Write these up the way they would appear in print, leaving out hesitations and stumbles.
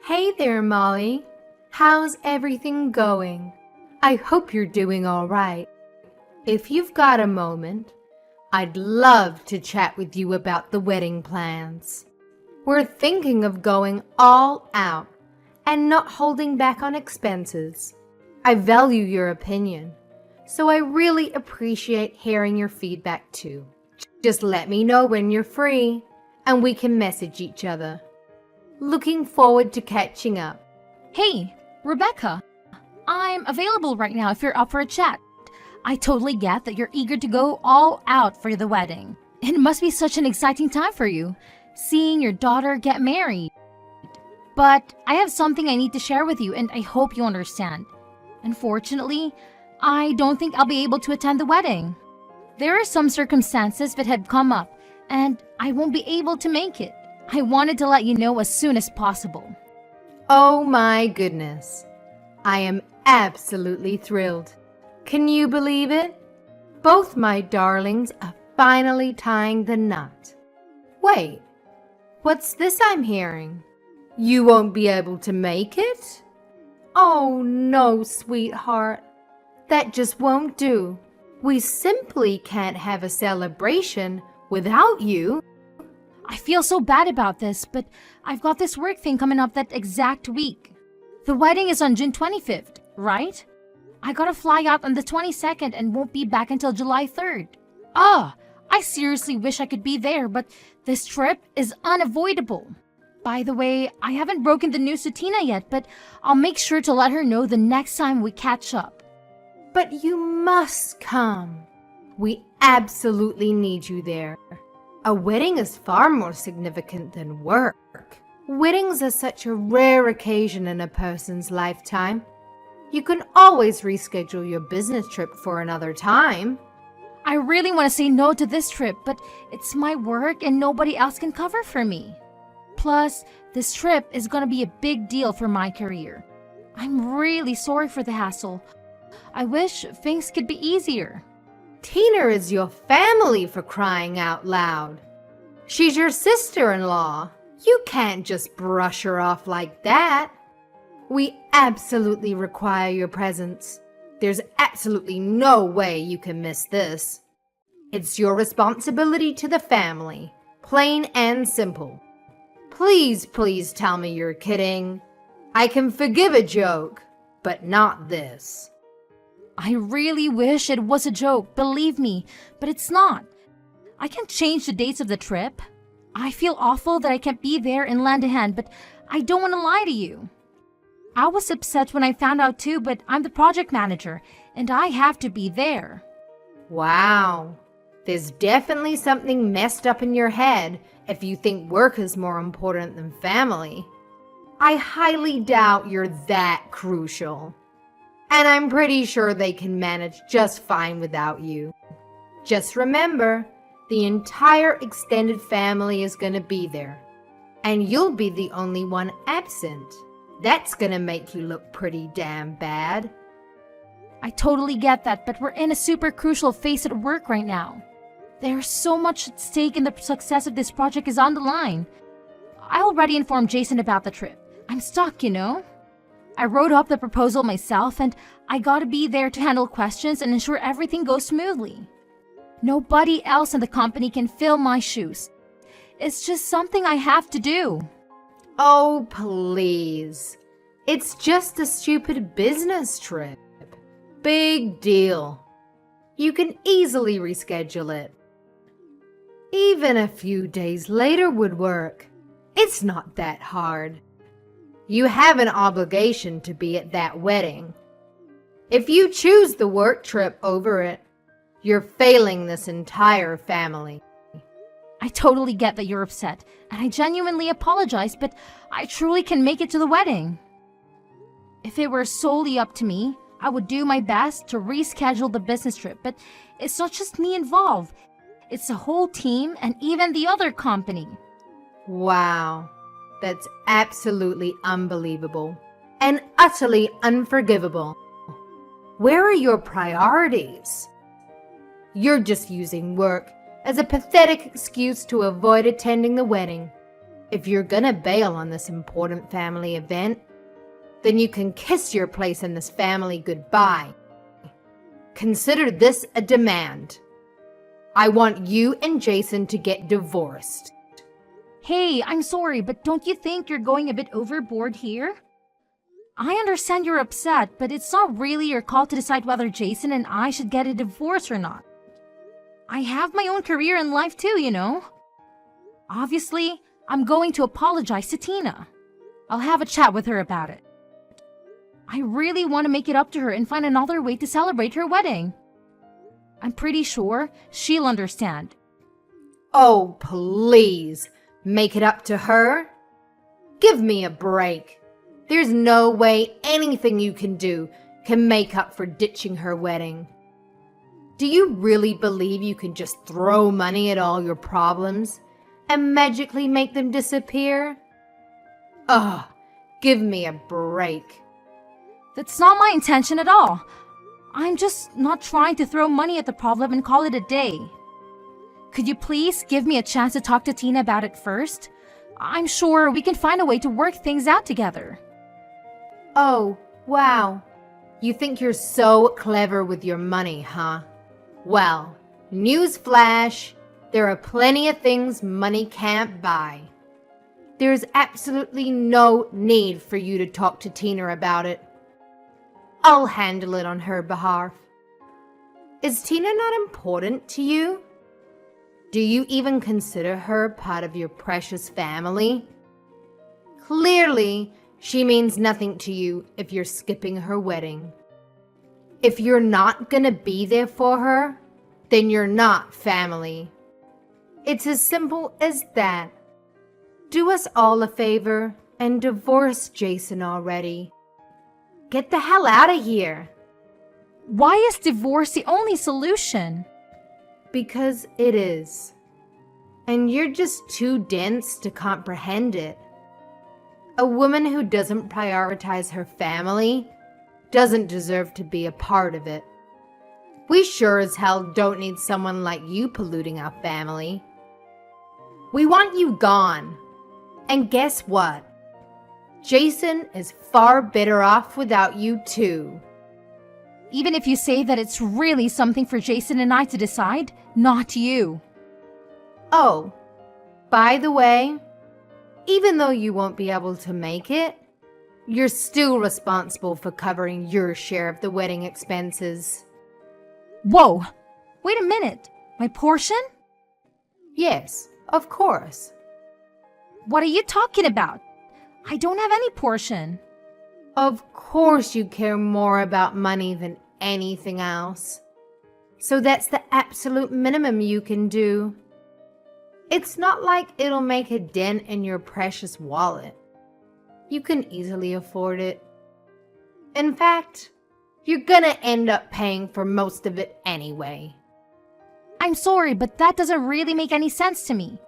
Hey there, Molly. How's everything going? I hope you're doing all right. If you've got a moment, I'd love to chat with you about the wedding plans. We're thinking of going all out and not holding back on expenses. I value your opinion, so I really appreciate hearing your feedback too. Just let me know when you're free, and we can message each other. Looking forward to catching up. Hey, Rebecca. I'm available right now if you're up for a chat. I totally get that you're eager to go all out for the wedding. It must be such an exciting time for you, seeing your daughter get married. But I have something I need to share with you, and I hope you understand. Unfortunately, I don't think I'll be able to attend the wedding. There are some circumstances that have come up, and I won't be able to make it. I wanted to let you know as soon as possible. Oh my goodness. I am absolutely thrilled. Can you believe it? Both my darlings are finally tying the knot. Wait, what's this I'm hearing? You won't be able to make it? Oh no, sweetheart. That just won't do. We simply can't have a celebration without you. I feel so bad about this, but I've got this work thing coming up that exact week. The wedding is on June 25th, right? I gotta fly out on the 22nd and won't be back until July 3rd. I seriously wish I could be there, but this trip is unavoidable. By the way, I haven't broken the news to Tina yet, but I'll make sure to let her know the next time we catch up. But you must come. We absolutely need you there. A wedding is far more significant than work. Weddings are such a rare occasion in a person's lifetime. You can always reschedule your business trip for another time. I really want to say no to this trip, but it's my work and nobody else can cover for me. Plus, this trip is going to be a big deal for my career. I'm really sorry for the hassle. I wish things could be easier. Tina is your family, for crying out loud. She's your sister-in-law. You can't just brush her off like that. We absolutely require your presence. There's absolutely no way you can miss this. It's your responsibility to the family, plain and simple. Please, please tell me you're kidding. I can forgive a joke, but not this. I really wish it was a joke, believe me, but it's not. I can't change the dates of the trip. I feel awful that I can't be there and lend a hand, but I don't want to lie to you. I was upset when I found out too, but I'm the project manager, and I have to be there. Wow, there's definitely something messed up in your head if you think work is more important than family. I highly doubt you're that crucial. And I'm pretty sure they can manage just fine without you. Just remember, the entire extended family is going to be there. And you'll be the only one absent. That's going to make you look pretty damn bad. I totally get that, but we're in a super crucial phase at work right now. There's so much at stake and the success of this project is on the line. I already informed Jason about the trip. I'm stuck, you know? I wrote up the proposal myself, and I gotta be there to handle questions and ensure everything goes smoothly. Nobody else in the company can fill my shoes. It's just something I have to do. Oh, please. It's just a stupid business trip. Big deal. You can easily reschedule it. Even a few days later would work. It's not that hard. You have an obligation to be at that wedding. If you choose the work trip over it, you're failing this entire family. I totally get that you're upset, and I genuinely apologize, but I truly can make it to the wedding. If it were solely up to me, I would do my best to reschedule the business trip, but it's not just me involved. It's the whole team and even the other company. Wow. That's absolutely unbelievable and utterly unforgivable. Where are your priorities? You're just using work as a pathetic excuse to avoid attending the wedding. if you're gonna bail on this important family event, then you can kiss your place in this family goodbye. Consider this a demand. I want you and Jason to get divorced. Hey, I'm sorry, but don't you think you're going a bit overboard here? I understand you're upset, but it's not really your call to decide whether Jason and I should get a divorce or not. I have my own career in life too, you know. Obviously, I'm going to apologize to Tina. I'll have a chat with her about it. I really want to make it up to her and find another way to celebrate her wedding. I'm pretty sure she'll understand. Oh, please, make it up to her? Give me a break. There's no way anything you can do can make up for ditching her wedding. Do you really believe you can just throw money at all your problems and magically make them disappear? Ugh, give me a break. That's not my intention at all. I'm just not trying to throw money at the problem and call it a day. Could you please give me a chance to talk to Tina about it first? I'm sure we can find a way to work things out together. Oh, wow. You think you're so clever with your money, huh? Well, newsflash, there are plenty of things money can't buy. There's absolutely no need for you to talk to Tina about it. I'll handle it on her behalf. Is Tina not important to you? Do you even consider her part of your precious family? Clearly, she means nothing to you if you're skipping her wedding. If you're not gonna be there for her, then you're not family. It's as simple as that. Do us all a favor and divorce Jason already. Get the hell out of here. Why is divorce the only solution? Because it is. And you're just too dense to comprehend it. A woman who doesn't prioritize her family doesn't deserve to be a part of it. We sure as hell don't need someone like you polluting our family. We want you gone. And guess what? Jason is far better off without you too. Even if you say that it's really something for Jason and I to decide, not you. Oh, by the way, even though you won't be able to make it, you're still responsible for covering your share of the wedding expenses. Whoa! Wait a minute. My portion? Yes, of course. What are you talking about? I don't have any portion. Of course you care more about money than anything else. So that's the absolute minimum you can do. It's not like it'll make a dent in your precious wallet. You can easily afford it. In fact, you're gonna end up paying for most of it anyway. I'm sorry, but that doesn't really make any sense to me.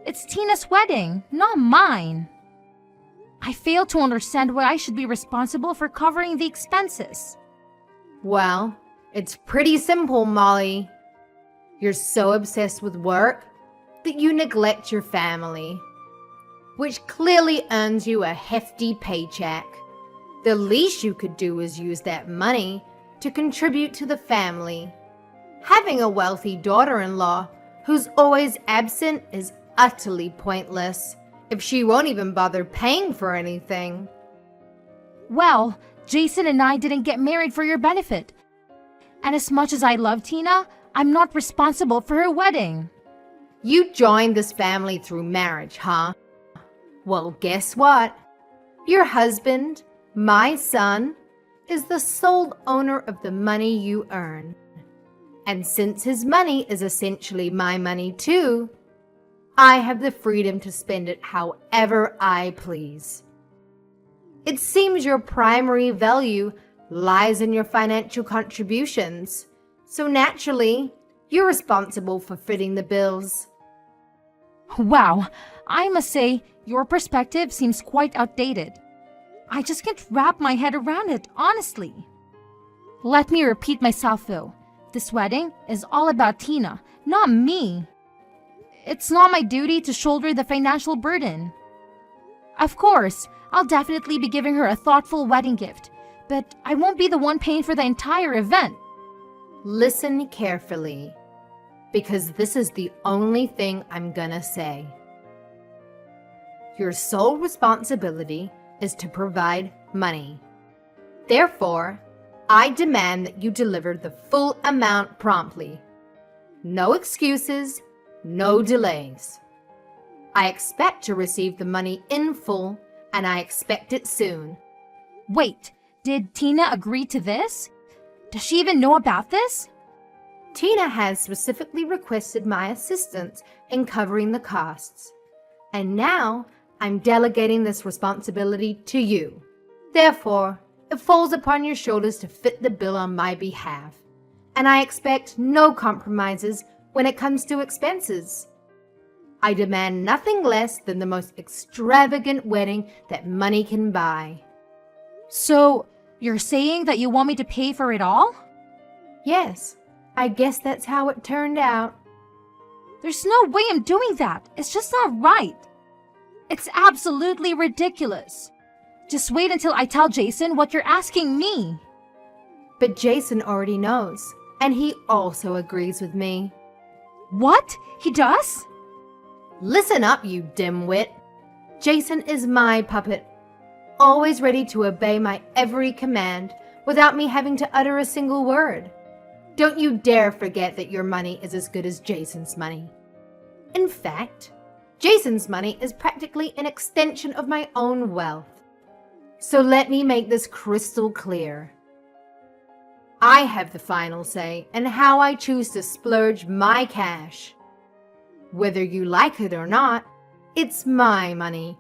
It's Tina's wedding, not mine. I fail to understand why I should be responsible for covering the expenses. Well, it's pretty simple, Molly. You're so obsessed with work that you neglect your family, which clearly earns you a hefty paycheck. The least you could do is use that money to contribute to the family. Having a wealthy daughter-in-law who's always absent is utterly pointless if she won't even bother paying for anything. Well, Jason and I didn't get married for your benefit. And as much as I love Tina, I'm not responsible for her wedding. You joined this family through marriage, huh? Well, guess what? Your husband, my son, is the sole owner of the money you earn. And since his money is essentially my money too, I have the freedom to spend it however I please. It seems your primary value lies in your financial contributions, so naturally, you're responsible for footing the bills. Wow, I must say, your perspective seems quite outdated. I just can't wrap my head around it, honestly. Let me repeat myself though. This wedding is all about Tina, not me. It's not my duty to shoulder the financial burden. Of course, I'll definitely be giving her a thoughtful wedding gift, but I won't be the one paying for the entire event. Listen carefully, because this is the only thing I'm gonna say. Your sole responsibility is to provide money. Therefore, I demand that you deliver the full amount promptly. No excuses, no delays. I expect to receive the money in full, and I expect it soon. Wait, did Tina agree to this? Does she even know about this? Tina has specifically requested my assistance in covering the costs, and now I'm delegating this responsibility to you. Therefore, it falls upon your shoulders to fit the bill on my behalf, and I expect no compromises when it comes to expenses. I demand nothing less than the most extravagant wedding that money can buy. So, you're saying that you want me to pay for it all? Yes, I guess that's how it turned out. There's no way I'm doing that. It's just not right. It's absolutely ridiculous. Just wait until I tell Jason what you're asking me. But Jason already knows, and he also agrees with me. What? He does? Listen up, you dimwit. Jason is my puppet, always ready to obey my every command without me having to utter a single word. Don't you dare forget that your money is as good as Jason's money. In fact, Jason's money is practically an extension of my own wealth. So let me make this crystal clear. I have the final say in how I choose to splurge my cash. Whether you like it or not, it's my money,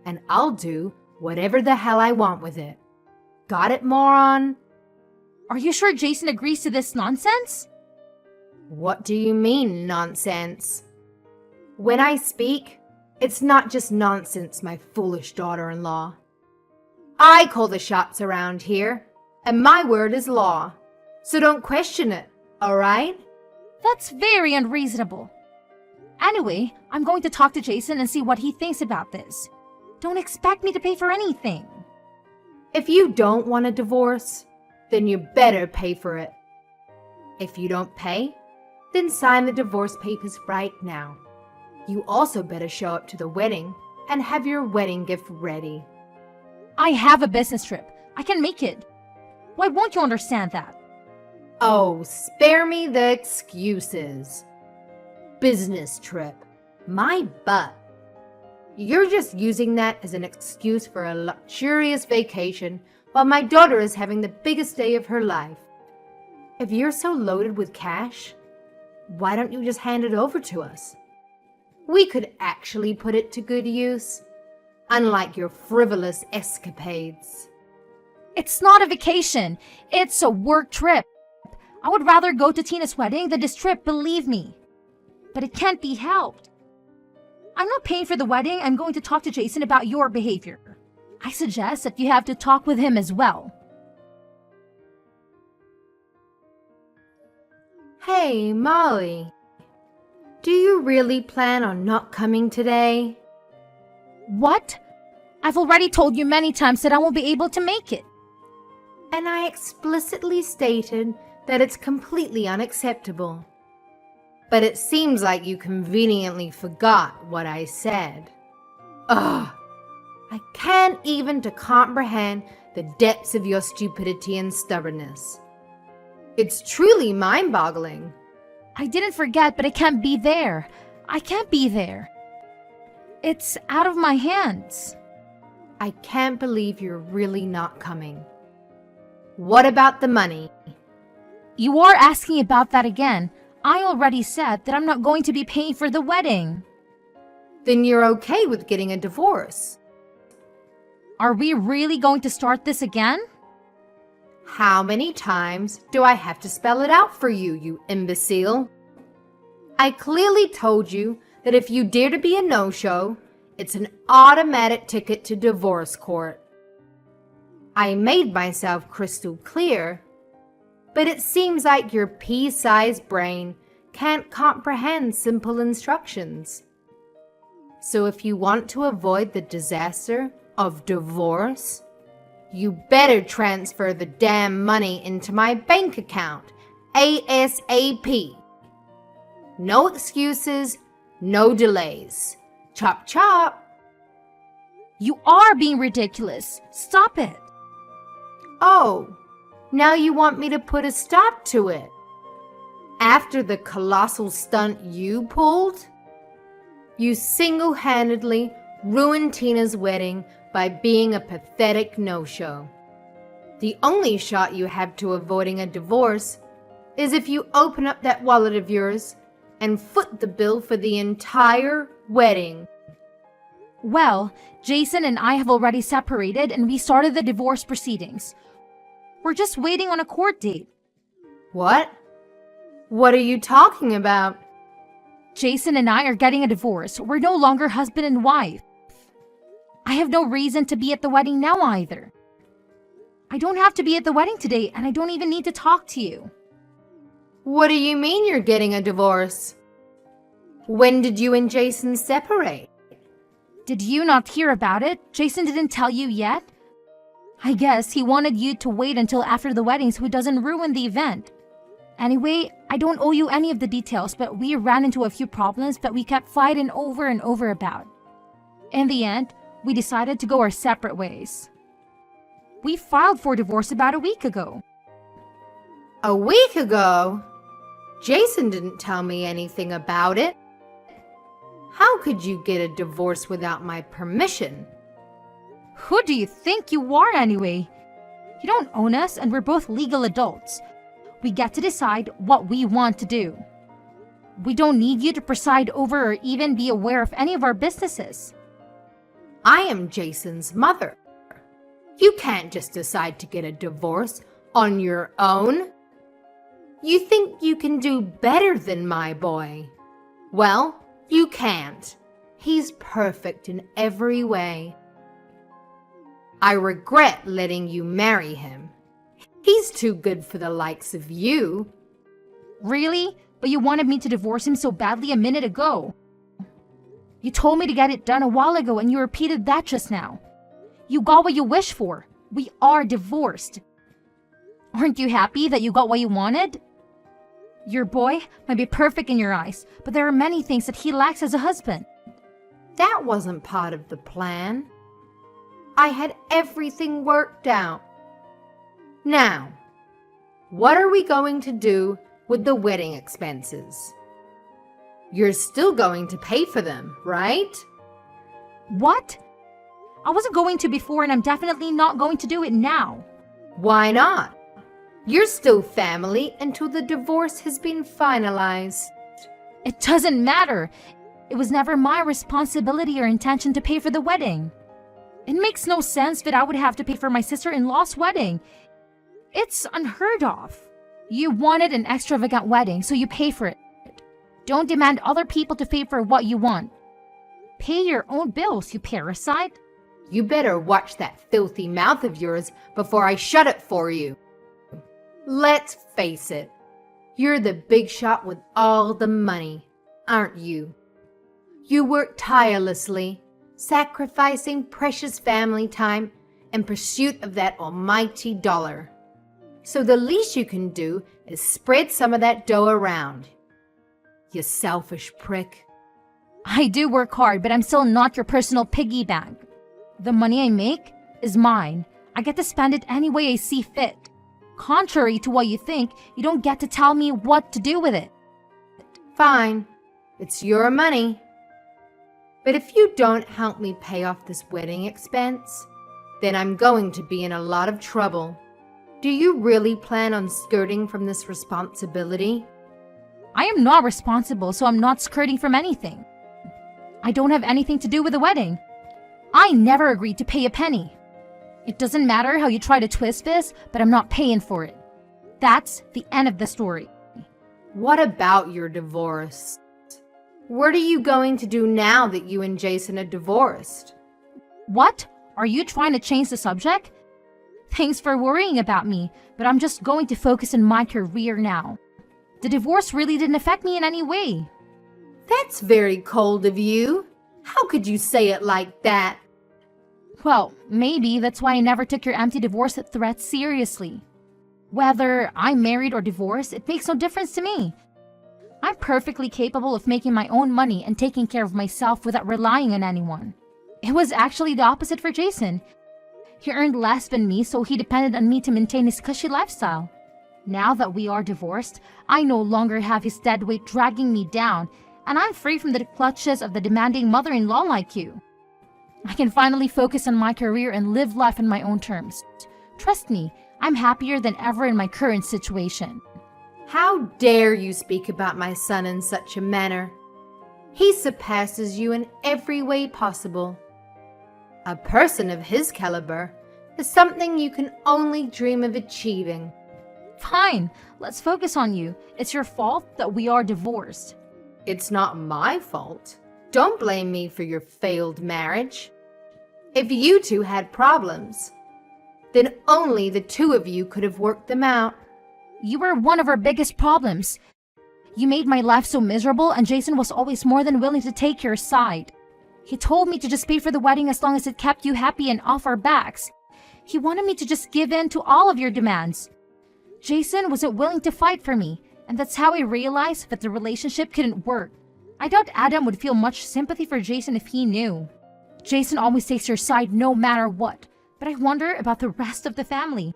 and I'll do whatever the hell I want with it. Got it, moron? Are you sure Jason agrees to this nonsense? What do you mean, nonsense? When I speak, it's not just nonsense, my foolish daughter-in-law. I call the shots around here, and my word is law. So don't question it, all right? That's very unreasonable. Anyway, I'm going to talk to Jason and see what he thinks about this. Don't expect me to pay for anything. If you don't want a divorce, then you better pay for it. If you don't pay, then sign the divorce papers right now. You also better show up to the wedding and have your wedding gift ready. I have a business trip. I can make it. Why won't you understand that? Oh, spare me the excuses. Business trip. My butt. You're just using that as an excuse for a luxurious vacation while my daughter is having the biggest day of her life. If you're so loaded with cash, why don't you just hand it over to us? We could actually put it to good use, unlike your frivolous escapades. It's not a vacation. It's a work trip. I would rather go to Tina's wedding than this trip, believe me. But it can't be helped. I'm not paying for the wedding. I'm going to talk to Jason about your behavior. I suggest that you have to talk with him as well. Hey, Molly. Do you really plan on not coming today? What? I've already told you many times that I won't be able to make it. And I explicitly stated that it's completely unacceptable. But it seems like you conveniently forgot what I said. Ugh! I can't even to comprehend the depths of your stupidity and stubbornness. It's truly mind-boggling. I didn't forget, but I can't be there. I can't be there. It's out of my hands. I can't believe you're really not coming. What about the money? You are asking about that again. I already said that I'm not going to be paying for the wedding. Then you're okay with getting a divorce. Are we really going to start this again? How many times do I have to spell it out for you, you imbecile? I clearly told you that if you dare to be a no-show, it's an automatic ticket to divorce court. I made myself crystal clear, but it seems like your pea-sized brain can't comprehend simple instructions. So if you want to avoid the disaster of divorce, you better transfer the damn money into my bank account ASAP. No excuses, no delays. Chop chop. You are being ridiculous. Stop it. Oh, now you want me to put a stop to it? After the colossal stunt you pulled? You single-handedly ruined Tina's wedding by being a pathetic no-show. The only shot you have to avoiding a divorce is if you open up that wallet of yours and foot the bill for the entire wedding. Well, Jason and I have already separated and we started the divorce proceedings. We're just waiting on a court date. What? What are you talking about? Jason and I are getting a divorce. We're no longer husband and wife. I have no reason to be at the wedding now either. I don't have to be at the wedding today, and I don't even need to talk to you. What do you mean you're getting a divorce? When did you and Jason separate? Did you not hear about it? Jason didn't tell you yet? I guess he wanted you to wait until after the wedding so it doesn't ruin the event. Anyway, I don't owe you any of the details, but we ran into a few problems that we kept fighting over and over about. In the end, we decided to go our separate ways. We filed for divorce about a week ago. A week ago? Jason didn't tell me anything about it. How could you get a divorce without my permission? Who do you think you are anyway? You don't own us and we're both legal adults. We get to decide what we want to do. We don't need you to preside over or even be aware of any of our businesses. I am Jason's mother. You can't just decide to get a divorce on your own. You think you can do better than my boy? Well, you can't. He's perfect in every way. I regret letting you marry him. He's too good for the likes of you. Really? But you wanted me to divorce him so badly a minute ago. You told me to get it done a while ago and you repeated that just now. You got what you wished for. We are divorced. Aren't you happy that you got what you wanted? Your boy might be perfect in your eyes, but there are many things that he lacks as a husband. That wasn't part of the plan. I had everything worked out. Now, what are we going to do with the wedding expenses? You're still going to pay for them, right? What? I wasn't going to before and I'm definitely not going to do it now. Why not? You're still family until the divorce has been finalized. It doesn't matter. It was never my responsibility or intention to pay for the wedding. It makes no sense that I would have to pay for my sister-in-law's wedding. It's unheard of. You wanted an extravagant wedding, so you pay for it. Don't demand other people to pay for what you want. Pay your own bills, you parasite. You better watch that filthy mouth of yours before I shut it for you. Let's face it, you're the big shot with all the money, aren't you? You work tirelessly, sacrificing precious family time in pursuit of that almighty dollar. So the least you can do is spread some of that dough around. You selfish prick. I do work hard, but I'm still not your personal piggy bank. The money I make is mine. I get to spend it any way I see fit. Contrary to what you think, you don't get to tell me what to do with it. Fine, it's your money. But if you don't help me pay off this wedding expense, then I'm going to be in a lot of trouble. Do you really plan on skirting from this responsibility? I am not responsible, so I'm not skirting from anything. I don't have anything to do with the wedding. I never agreed to pay a penny. It doesn't matter how you try to twist this, but I'm not paying for it. That's the end of the story. What about your divorce? What are you going to do now that you and Jason are divorced? What? Are you trying to change the subject? Thanks for worrying about me, but I'm just going to focus on my career now. The divorce really didn't affect me in any way. That's very cold of you. How could you say it like that? Well, maybe that's why I never took your empty divorce threats seriously. Whether I'm married or divorced, it makes no difference to me. I'm perfectly capable of making my own money and taking care of myself without relying on anyone. It was actually the opposite for Jason. He earned less than me, so he depended on me to maintain his cushy lifestyle. Now that we are divorced, I no longer have his dead weight dragging me down, and I'm free from the clutches of the demanding mother-in-law like you. I can finally focus on my career and live life on my own terms. Trust me, I'm happier than ever in my current situation. How dare you speak about my son in such a manner? He surpasses you in every way possible. A person of his caliber is something you can only dream of achieving. Fine, let's focus on you. It's your fault that we are divorced. It's not my fault. Don't blame me for your failed marriage. If you two had problems, then only the two of you could have worked them out. You were one of our biggest problems. You made my life so miserable, and Jason was always more than willing to take your side. He told me to just pay for the wedding as long as it kept you happy and off our backs. He wanted me to just give in to all of your demands. Jason wasn't willing to fight for me, and that's how I realized that the relationship couldn't work. I doubt Adam would feel much sympathy for Jason if he knew. Jason always takes your side no matter what, but I wonder about the rest of the family.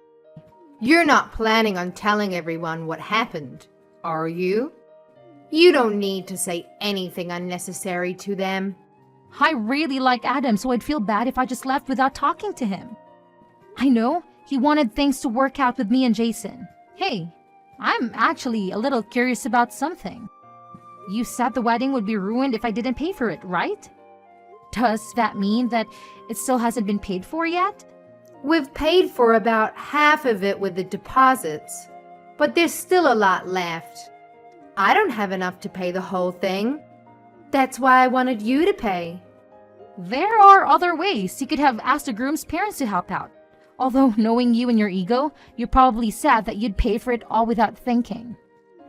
You're not planning on telling everyone what happened, are you? You don't need to say anything unnecessary to them. I really like Adam, so I'd feel bad if I just left without talking to him. I know he wanted things to work out with me and Jason. Hey, I'm actually a little curious about something. You said the wedding would be ruined if I didn't pay for it, right? Does that mean that it still hasn't been paid for yet? We've paid for about half of it with the deposits, but there's still a lot left. I don't have enough to pay the whole thing. That's why I wanted you to pay. There are other ways. You could have asked the groom's parents to help out. Although, knowing you and your ego, you probably said that you'd pay for it all without thinking.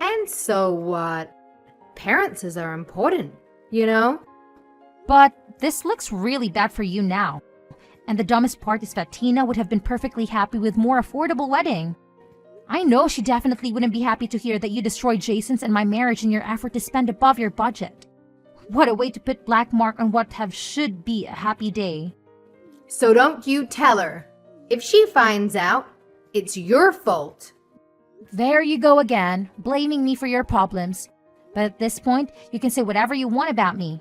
And so what? Parents are important, you know? But this looks really bad for you now. And the dumbest part is that Tina would have been perfectly happy with more affordable wedding. I know she definitely wouldn't be happy to hear that you destroyed Jason's and my marriage in your effort to spend above your budget. What a way to put black mark on what should be a happy day. So don't you tell her. If she finds out, it's your fault. There you go again, blaming me for your problems. But at this point, you can say whatever you want about me.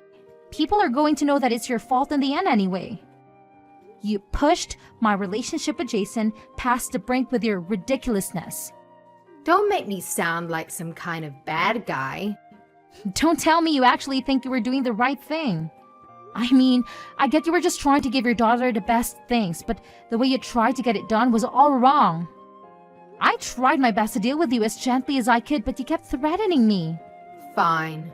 People are going to know that it's your fault in the end anyway. You pushed my relationship with Jason past the brink with your ridiculousness. Don't make me sound like some kind of bad guy. Don't tell me you actually think you were doing the right thing. I mean, I get you were just trying to give your daughter the best things, but the way you tried to get it done was all wrong. I tried my best to deal with you as gently as I could, but you kept threatening me. Fine.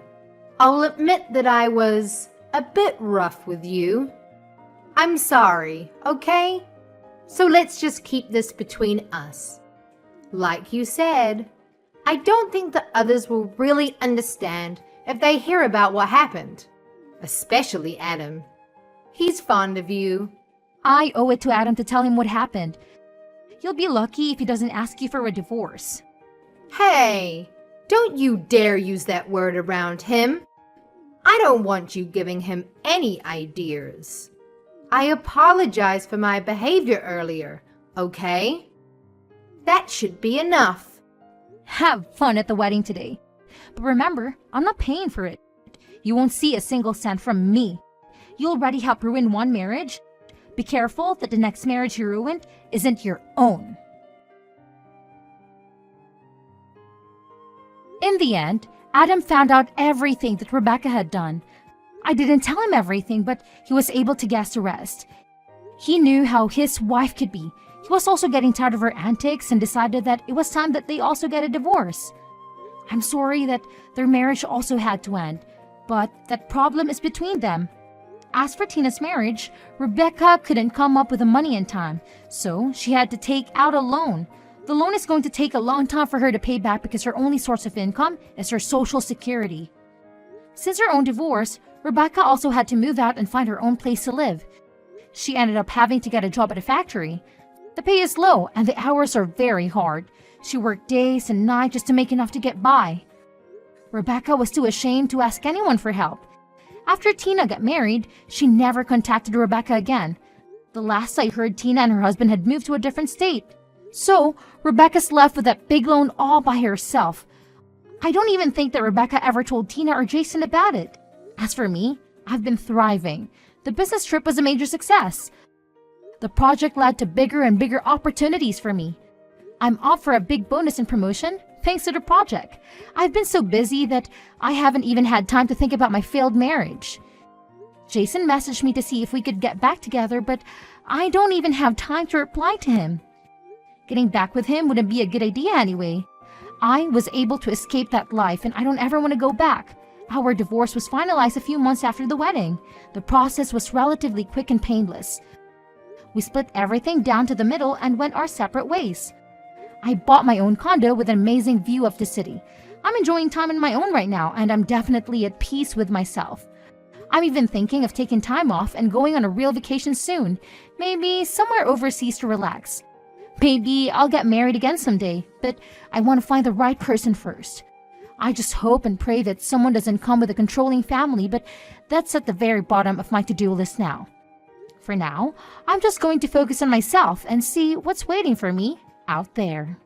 I'll admit that I was a bit rough with you. I'm sorry, okay? So let's just keep this between us. Like you said, I don't think the others will really understand if they hear about what happened. Especially Adam. He's fond of you. I owe it to Adam to tell him what happened. You'll be lucky if he doesn't ask you for a divorce. Hey, don't you dare use that word around him. I don't want you giving him any ideas. I apologize for my behavior earlier, okay? That should be enough. Have fun at the wedding today. But remember, I'm not paying for it. You won't see a single cent from me. You already helped ruin one marriage. Be careful that the next marriage you ruined isn't your own. In the end, Adam found out everything that Rebecca had done. I didn't tell him everything, but he was able to guess the rest. He knew how his wife could be. He was also getting tired of her antics and decided that it was time that they also get a divorce. I'm sorry that their marriage also had to end, but that problem is between them. As for Tina's marriage, Rebecca couldn't come up with the money in time, so she had to take out a loan. The loan is going to take a long time for her to pay back because her only source of income is her social security. Since her own divorce, Rebecca also had to move out and find her own place to live. She ended up having to get a job at a factory. The pay is low and the hours are very hard. She worked days and nights just to make enough to get by. Rebecca was too ashamed to ask anyone for help. After Tina got married, she never contacted Rebecca again. The last I heard, Tina and her husband had moved to a different state. So, Rebecca's left with that big loan all by herself. I don't even think that Rebecca ever told Tina or Jason about it. As for me, I've been thriving. The business trip was a major success. The project led to bigger and bigger opportunities for me. I'm off for a big bonus and promotion thanks to the project. I've been so busy that I haven't even had time to think about my failed marriage. Jason messaged me to see if we could get back together, but I don't even have time to reply to him. Getting back with him wouldn't be a good idea anyway. I was able to escape that life and I don't ever want to go back. Our divorce was finalized a few months after the wedding. The process was relatively quick and painless. We split everything down to the middle and went our separate ways. I bought my own condo with an amazing view of the city. I'm enjoying time on my own right now and I'm definitely at peace with myself. I'm even thinking of taking time off and going on a real vacation soon, maybe somewhere overseas to relax. Maybe I'll get married again someday, but I want to find the right person first. I just hope and pray that someone doesn't come with a controlling family, but that's at the very bottom of my to-do list now. For now, I'm just going to focus on myself and see what's waiting for me out there.